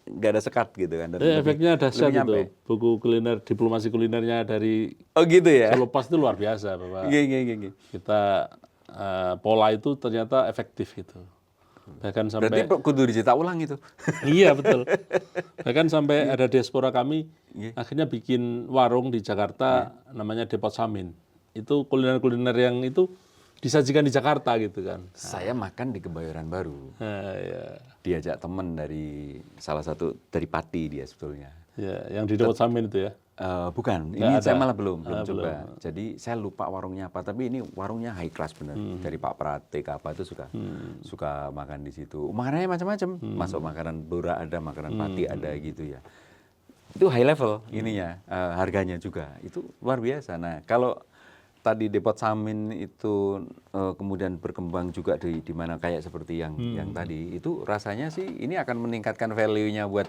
nggak ada sekat gitu kan. Dan Efeknya dahsyat lebih nyampe. itu. Buku kuliner, diplomasi kulinernya dari Oh gitu ya? Solo Pos itu luar biasa Bapak. Gini. Kita pola itu ternyata efektif gitu. Bahkan Berarti sampai kudu dicetak ulang itu. iya betul. Bahkan sampai ada diaspora kami akhirnya bikin warung di Jakarta namanya Depot Samin. Itu kuliner-kuliner yang itu disajikan di Jakarta gitu kan. Saya makan di Kebayoran Baru. Nah, ya. Diajak teman dari salah satu dari Pati dia sebetulnya. Ya, yang di Depot Samin itu ya. Bukan, Nggak ini ada. saya malah belum coba. belum. Jadi saya lupa warungnya apa, tapi ini warungnya high class bener. Dari Pak Pratik apa itu suka makan di situ. Makanannya macam-macam, masuk makanan Blora ada, makanan Pati ada gitu ya. Itu high level ininya, harganya juga itu luar biasa. Nah kalau tadi Depot Samin itu kemudian berkembang juga di mana kayak seperti yang tadi itu rasanya sih ini akan meningkatkan value-nya buat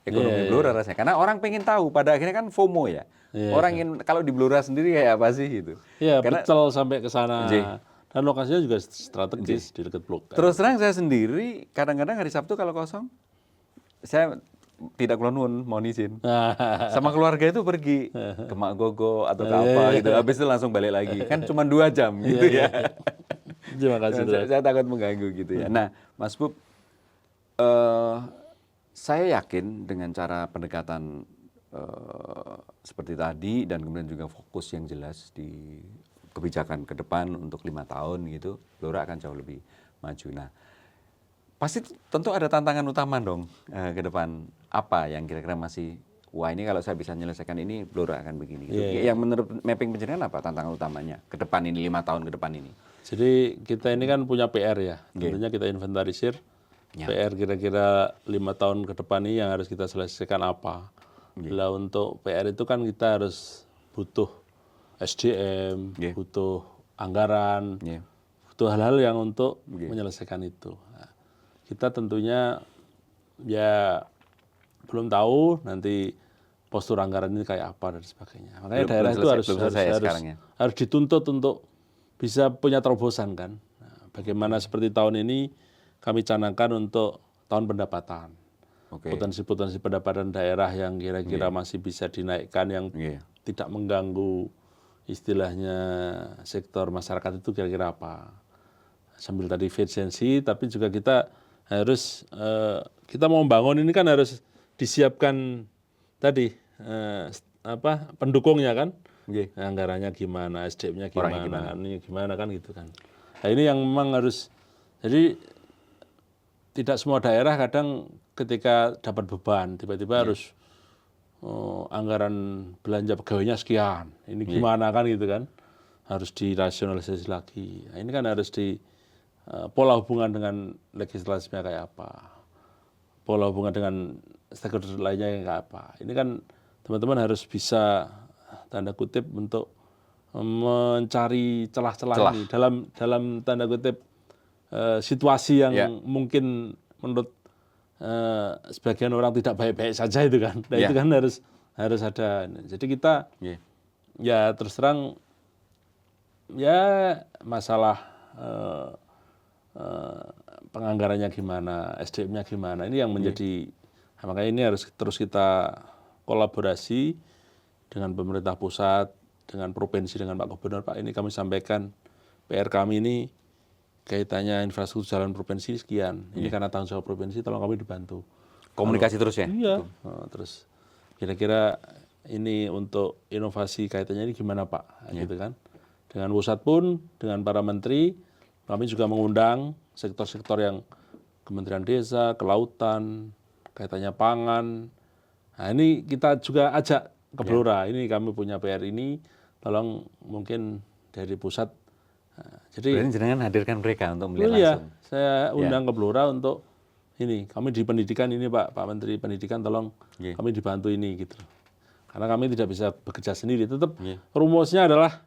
ekonomi Blora rasanya. Karena orang pengen tahu, pada akhirnya kan FOMO ya. Orang ingin, kalau di Blora sendiri kayak apa sih gitu. Iya, Karena pecel sampai ke sana. Nggih. Dan lokasinya juga strategis di dekat Blok. terus terang saya sendiri, kadang-kadang hari Sabtu kalau kosong, saya tidak keluar nuwun, mohon izin. Sama keluarga itu pergi ke Mak Gogo atau ke apa gitu. Habis itu langsung balik lagi. Kan cuma 2 jam gitu ya. Terima kasih. Saya takut mengganggu gitu ya. Nah, Mas Bub, saya yakin dengan cara pendekatan seperti tadi dan kemudian juga fokus yang jelas di kebijakan ke depan untuk 5 tahun gitu, Blora akan jauh lebih maju. Nah, pasti tentu ada tantangan utama dong ke depan. Apa yang kira-kira masih, wah ini kalau saya bisa menyelesaikan ini, Blora akan begini. Gitu. Yang menurut mapping penjenengan apa tantangan utamanya ke depan ini, 5 tahun ke depan ini? Jadi kita ini kan punya PR ya. Tentunya kita inventarisir. PR kira-kira 5 tahun ke depan ini yang harus kita selesaikan apa. Bila untuk PR itu kan kita harus butuh SDM, butuh anggaran, butuh hal-hal yang untuk menyelesaikan itu. Nah, kita tentunya ya belum tahu nanti postur anggaran ini kayak apa dan sebagainya. Makanya daerah itu harus dituntut untuk bisa punya terobosan kan. Nah, bagaimana seperti tahun ini kami canangkan untuk tahun pendapatan. Potensi-potensi pendapatan daerah yang kira-kira masih bisa dinaikkan yang tidak mengganggu istilahnya sektor masyarakat itu kira-kira apa. Sambil tadi efisiensi, tapi juga kita harus, kita mau membangun ini kan harus disiapkan tadi pendukungnya kan. Anggarannya gimana, SDM-nya gimana, ini gimana kan gitu kan. Nah ini yang memang harus, jadi tidak semua daerah kadang ketika dapat beban tiba-tiba harus anggaran belanja pegawainya sekian. Ini gimana kan gitu kan. Harus dirasionalisasi lagi. Nah, ini kan harus di pola hubungan dengan legislasinya kayak apa. Pola hubungan dengan stakeholder lainnya yang kayak apa. Ini kan teman-teman harus bisa tanda kutip untuk mencari celah-celah ini dalam tanda kutip situasi yang mungkin menurut sebagian orang tidak baik-baik saja itu kan. Nah itu kan harus ada. Jadi kita ya terus terang ya masalah penganggarannya gimana, SDM-nya gimana. Ini yang menjadi, makanya ini harus terus kita kolaborasi dengan pemerintah pusat, dengan provinsi, dengan Pak Gubernur. Pak, ini kami sampaikan PR kami ini kaitannya infrastruktur jalan provinsi sekian. Ini karena tanggung jawab provinsi, tolong kami dibantu. Komunikasi terus ya? Iya. Terus kira-kira ini untuk inovasi kaitannya ini gimana Pak? Gitu kan. Dengan pusat pun, dengan para menteri, kami juga mengundang sektor-sektor yang Kementerian Desa, Kelautan, kaitannya pangan. Nah ini kita juga ajak ke Blora. Ini kami punya PR ini, tolong mungkin dari pusat. Nah, jadi berarti jenengan hadirkan mereka untuk melihat langsung. Saya undang ke Blora untuk ini. Kami di pendidikan ini Pak Menteri Pendidikan, tolong kami dibantu ini gitu. Karena kami tidak bisa bekerja sendiri. Tetap rumusnya adalah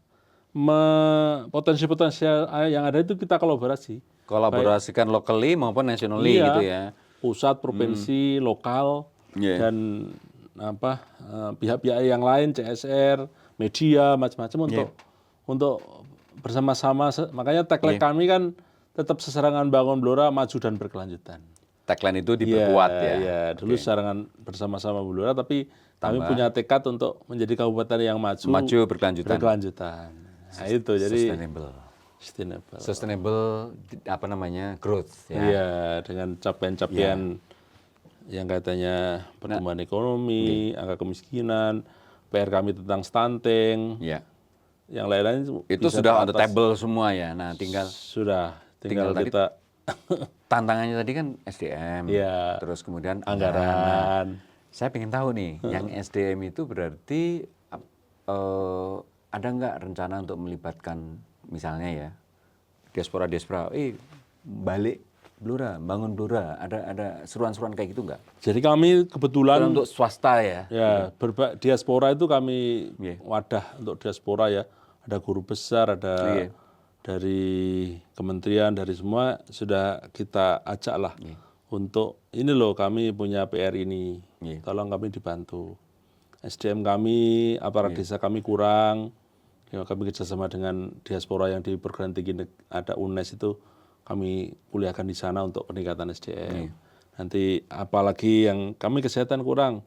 potensi-potensial yang ada itu kita kolaborasi. Kolaborasikan locally maupun nationally gitu ya. Pusat, provinsi, lokal, dan pihak-pihak yang lain, CSR, media, macam-macam untuk bersama-sama. Makanya tagline kami kan tetap sesarangan bangun Blora, maju dan berkelanjutan. Tagline itu diperkuat ya. Iya, dulu sesarangan bersama-sama Blora, tapi kami punya tekad untuk menjadi kabupaten yang maju berkelanjutan. Nah itu jadi sustainable apa namanya growth ya. Iya, dengan capaian-capaian yang katanya pertumbuhan ekonomi, angka kemiskinan, PR kami tentang stunting, yang lain-lain itu sudah on the table semua ya. Nah tinggal kita tantangannya tadi kan SDM, terus kemudian anggaran. Saya ingin tahu nih, yang SDM itu berarti ada nggak rencana untuk melibatkan misalnya ya diaspora, balik Blora, bangun Blora, ada seruan-seruan kayak gitu nggak? Jadi kami kebetulan untuk swasta ya. Diaspora itu kami wadah untuk diaspora ya. Ada guru besar, ada dari kementerian, dari semua sudah kita ajak lah untuk ini loh kami punya PR ini, tolong kami dibantu. SDM kami, aparat desa kami kurang, ya, kami kerjasama dengan diaspora yang di perguruan tinggi ada UNES itu kami kuliahkan di sana untuk peningkatan SDM. Nanti apalagi yang kami kesehatan kurang,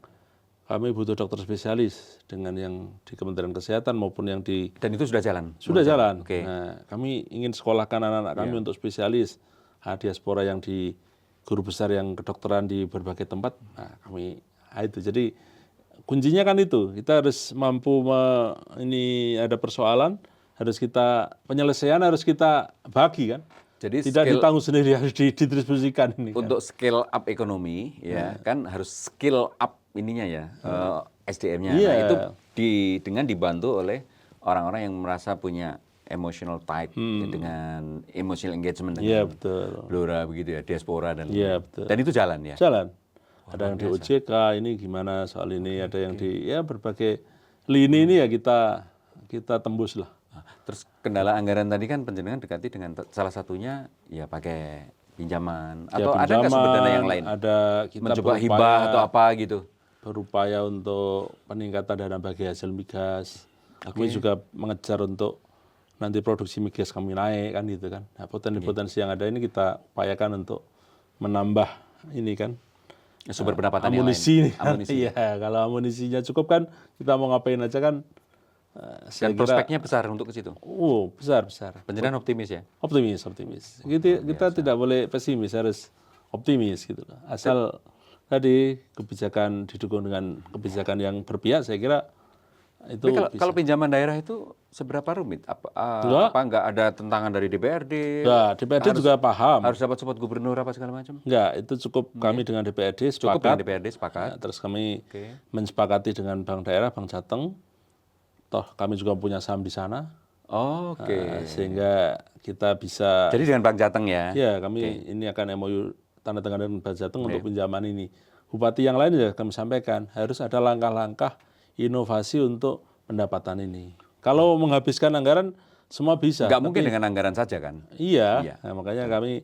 kami butuh dokter spesialis dengan yang di Kementerian Kesehatan maupun yang di... Dan itu sudah jalan? Sudah jalan. Nah, kami ingin sekolahkan anak-anak kami untuk spesialis. Diaspora yang di guru besar yang kedokteran di berbagai tempat, nah kami itu. Jadi kuncinya kan itu, kita harus mampu ini ada persoalan, harus kita penyelesaian harus kita bagi kan. Jadi tidak ditanggung sendiri, harus didistribusikan ini. Untuk scale up ekonomi ya kan harus skill up ininya ya SDM-nya. Nah, itu dengan dibantu oleh orang-orang yang merasa punya emotional tie dengan emotional engagement dengan Blora begitu ya, diaspora dan dan itu jalan ya. Jalan. Ada yang di OJK ini gimana soal ini, ada yang di berbagai lini ini ya kita tembus lah. Terus kendala anggaran tadi kan penjenengan dekati dengan salah satunya ya pakai pinjaman atau ada nggak sumber dana yang lain? Ada, kita mencoba hibah atau apa gitu. Berupaya untuk peningkatan dana bagi hasil migas. Kami juga mengejar untuk nanti produksi migas kami naik kan gitu kan. Nah, potensi-potensi yang ada ini kita upayakan untuk menambah ini kan. Sumber pendapatan amunisi yang lain. Iya, kalau amunisinya cukup kan kita mau ngapain aja kan. Dan prospeknya besar untuk ke situ? Besar. Penjenengan optimis ya? Optimis. Kita tidak boleh pesimis, harus optimis gitu. Asal tadi kebijakan didukung dengan kebijakan yang berpihak, saya kira itu bisa. Kalau pinjaman daerah itu seberapa rumit? Apa nggak ada tentangan dari DPRD? Enggak, DPRD juga paham. Harus dapat support gubernur apa segala macam? Enggak, itu cukup kami dengan DPRD sepakat. Cukup dengan DPRD sepakat. Terus kami mensepakati dengan Bank Daerah, Bank Jateng. Toh kami juga punya saham di sana. Sehingga kita bisa. Jadi dengan Bank Jateng ya? Ya, kami ini akan MOU tanda tangan dengan Bank Jateng untuk pinjaman ini. Bupati yang lain ya kami sampaikan harus ada langkah-langkah inovasi untuk pendapatan ini. Kalau menghabiskan anggaran semua bisa. Nggak mungkin dengan anggaran saja kan? Iya. Nah, makanya kami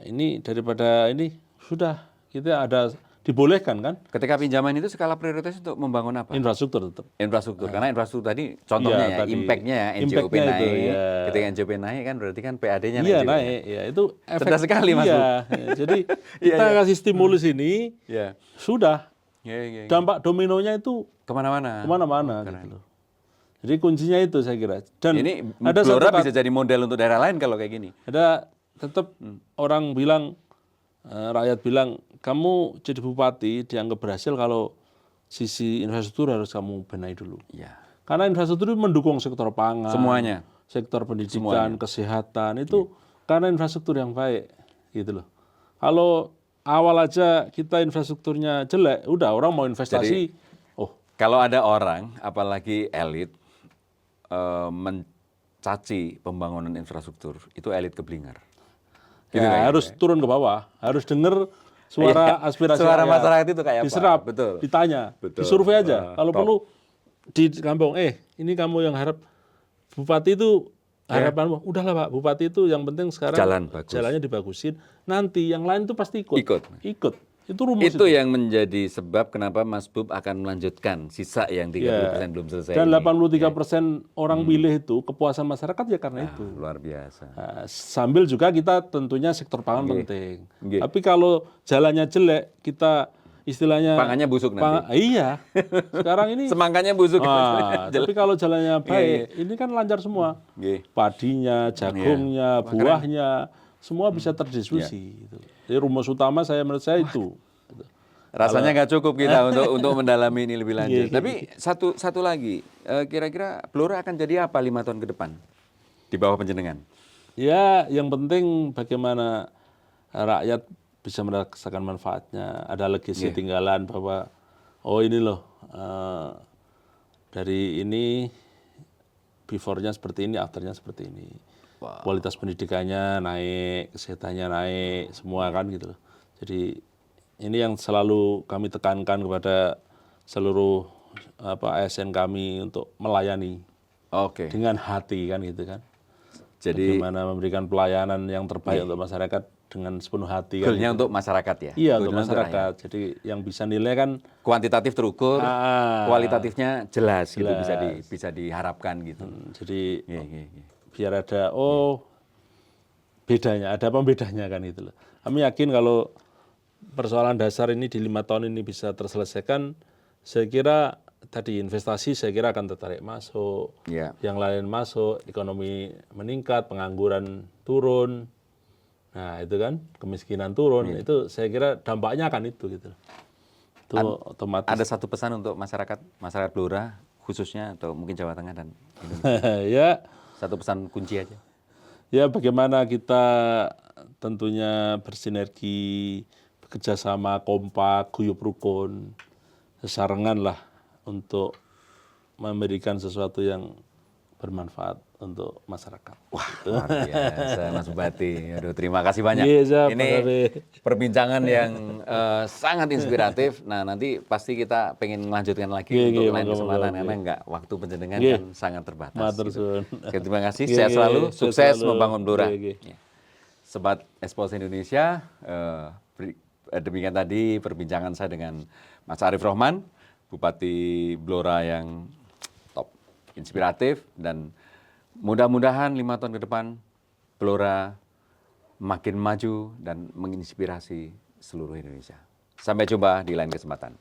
ini daripada ini sudah kita ada dibolehkan kan? Ketika pinjaman itu skala prioritas untuk membangun apa? Infrastruktur tetap. Infrastruktur. Karena infrastruktur tadi contohnya Iya, ya, tadi. impact-nya ya, NJOP Impact-nya itu, naik. ya. Ketika NJOP naik kan berarti kan PAD-nya naik Iya juga. naik, ya itu efek. Cerdas sekali, Mas Iya, ya. Jadi kita kasih stimulus ini Ya. sudah Ya. dampak dominonya itu Kemana-mana. kemana-mana gitu loh. Jadi kuncinya itu saya kira. Dan Ini ada Blora satu bisa jadi model untuk daerah lain kalau kayak gini. ada tetap orang bilang, rakyat bilang, kamu jadi bupati dianggap berhasil kalau sisi infrastruktur harus kamu benahi dulu. Iya. Karena infrastruktur itu mendukung sektor pangan, Semuanya. sektor pendidikan, kesehatan itu karena infrastruktur yang baik, gitu loh. Kalau awal aja kita infrastrukturnya jelek, udah orang mau investasi, Kalau ada orang, apalagi elit, mencaci pembangunan infrastruktur, itu elit keblinger. Gitu ya kayaknya. harus turun ke bawah, harus dengar suara aspirasi Suara rakyat. masyarakat itu kayak apa? Diserap, Betul. ditanya, Betul. disurvei aja. Wah, Kalau top. perlu di kampung, ini kamu yang harap bupati itu harapan, udahlah Pak, bupati itu yang penting sekarang Jalan bagus. jalannya dibagusin. Nanti yang lain itu pasti ikut. Ikut. Itu rumus Itu yang menjadi sebab kenapa Mas Bub akan melanjutkan sisa yang 30% belum selesai. Dan ini. 83% orang pilih itu kepuasan masyarakat ya karena itu. Luar biasa. Nah, sambil juga kita tentunya sektor pangan penting. Nggih. Tapi kalau jalannya jelek, kita istilahnya Pangannya busuk nanti. Iya. Sekarang ini Semangkanya busuk. tapi kalau jalannya baik, ini kan lancar semua. Nggih. Padinya, jagungnya, buahnya, semua bisa terdistribusi. Gitu. Jadi rumus utama menurut saya itu. Rasanya nggak cukup kita untuk mendalami ini lebih lanjut. Tapi satu lagi, kira-kira Blora akan jadi apa 5 tahun ke depan di bawah penjenengan? Ya, yang penting bagaimana rakyat bisa merasakan manfaatnya. Ada legasi tinggalan bahwa ini loh dari ini before-nya seperti ini, after-nya seperti ini. Kualitas pendidikannya naik, kesehatannya naik, semua kan gitu loh. Jadi ini yang selalu kami tekankan kepada seluruh ASN kami untuk melayani Oke. dengan hati kan gitu kan. Jadi Bagaimana memberikan pelayanan yang terbaik untuk masyarakat dengan sepenuh hati kan. goalnya untuk masyarakat ya? Iya, Goalnya untuk masyarakat. Jadi yang bisa nilai kan kuantitatif terukur, kualitatifnya jelas gitu bisa diharapkan gitu. jadi Iya. biar ada bedanya, ada pembedanya kan itu loh. Kami yakin kalau persoalan dasar ini di 5 tahun ini bisa terselesaikan, saya kira tadi investasi saya kira akan tertarik masuk, Iya. yang lain masuk, ekonomi meningkat, pengangguran turun, nah itu kan kemiskinan turun, itu saya kira dampaknya akan itu gitu. Itu otomatis. Ada satu pesan untuk masyarakat Blora khususnya atau mungkin Jawa Tengah dan Indonesia. Ya. Satu pesan kunci aja. Ya bagaimana kita tentunya bersinergi, bekerjasama, kompak, guyup rukun, sesarengan lah untuk memberikan sesuatu yang bermanfaat untuk masyarakat. Wah, luar biasa Mas Bupati. Aduh, terima kasih banyak. Iya, siap, Ini Pak Rabi. perbincangan yang sangat inspiratif. Nah, nanti pasti kita pengen melanjutkan lagi untuk lain kesempatan karena enggak waktu penjenengan kan sangat terbatas. Matur suwun. Oke, terima kasih. Sehat selalu, sukses membangun Blora. Iya. Sobat Expose Indonesia, demikian tadi perbincangan saya dengan Mas Arief Rohman, Bupati Blora yang top, inspiratif, dan mudah-mudahan 5 tahun ke depan Blora makin maju dan menginspirasi seluruh Indonesia. Sampai jumpa di lain kesempatan.